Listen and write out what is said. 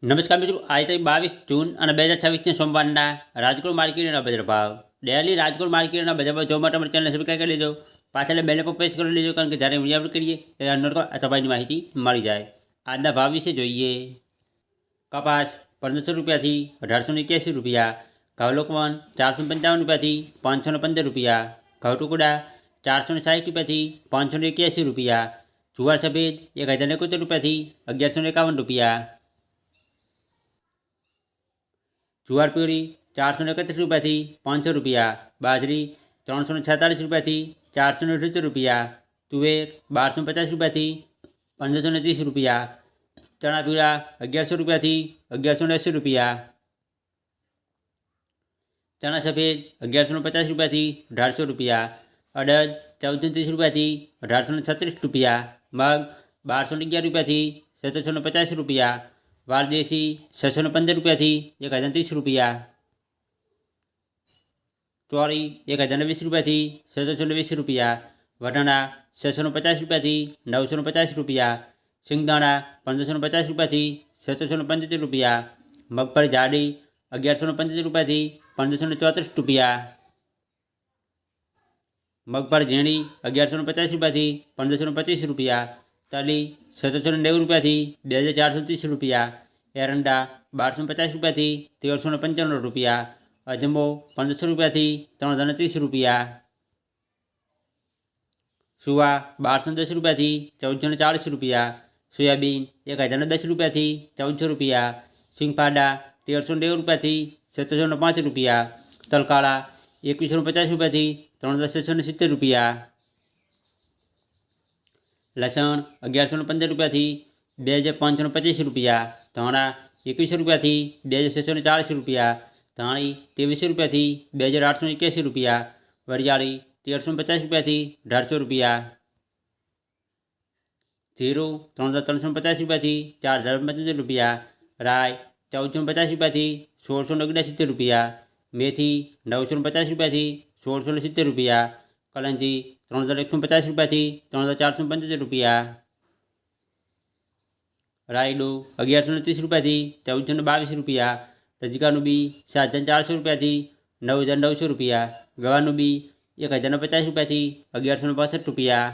નમસ્કાર મિત્રો, આજે તારીખ 22 જૂન અને 2026 સોમવારના રાજકોટ માર્કેટના બજાર ભાવ. ડેલી રાજકોટ માર્કેટના બજાર ભાવ જોવા માટે અમારી ચેનલ સબસ્ક્રાઈબ કરી લેજો. પાછળ બેલ પર પ્રેસ કરી લેજો, કારણ કે જ્યારે વિડીયો અપલોડ કરીએ ત્યારે તમારી માહિતી મળી જાય. આજના ભાવ વિશે જોઈએ. કપાસ 1500 રૂપિયાથી 1881 રૂપિયા, ઘઉં લોકવન 455 રૂપિયાથી 515 રૂપિયા, ઘઉં ટુકડા 460 રૂપિયાથી 581 રૂપિયા, જુવાર સફેદ 1071 રૂપિયાથી 1151 રૂપિયા, જુવાર પીળી 431 રૂપિયાથી 500 રૂપિયા, બાજરી 346 રૂપિયાથી 470 રૂપિયા, તુવેર 1250 રૂપિયાથી 1530 રૂપિયા, ચણા પીળા 1100 રૂપિયાથી 1180 રૂપિયા, ચણા સફેદ 1150 રૂપિયાથી 1800 રૂપિયા, અડદ 1430 રૂપિયાથી 1836 રૂપિયા, મગ 1211 રૂપિયાથી 1750 રૂપિયા, વાલદેશી 615 રૂપિયાથી 1030 રૂપિયા, ચોળી 1020 રૂપિયાથી 720 રૂપિયા, વટાણા 650 રૂપિયાથી 950 રૂપિયા, સિંગદાણા 1550 રૂપિયાથી 775 રૂપિયા, મગફળી જાડી 1175 રૂપિયાથી 1534 રૂપિયા, મગફળી ઝીણી 1150 રૂપિયાથી 1525 રૂપિયા, તલી 1790 રૂપિયાથી 2430 રૂપિયા, એરંડા 1250 રૂપિયાથી 1395 રૂપિયા, અજમો 1500 રૂપિયાથી 3030 રૂપિયા, સુવા 1210 રૂપિયાથી 1440 રૂપિયા, સોયાબીન 1010 રૂપિયાથી 1400 રૂપિયા, સિંગપાડા 1390 રૂપિયાથી 705 રૂપિયા, તલકાળા 2150 રૂપિયાથી 3670 રૂપિયા, લસણ 1115 રૂપિયાથી 2525 રૂપિયા, ધાણા 2100 રૂપિયાથી 2640 રૂપિયા, ધાણી 2300 રૂપિયાથી 2881 રૂપિયા, વરિયાળી 1350 રૂપિયાથી 1800 રૂપિયા, જીરું 3350 રૂપિયાથી 4075 રૂપિયા, રાય 1450 રૂપિયાથી 1679 રૂપિયા, મેથી 950 રૂપિયાથી 1670 રૂપિયા, કલંજી 3150 રૂપિયાથી 3475 રૂપિયા, રાયડો 1130 રૂપિયાથી 1422 રૂપિયા, રજગાનું બી 7400 રૂપિયાથી 9900 રૂપિયા, ગવાનું બી 1050 રૂપિયાથી 1162 રૂપિયા.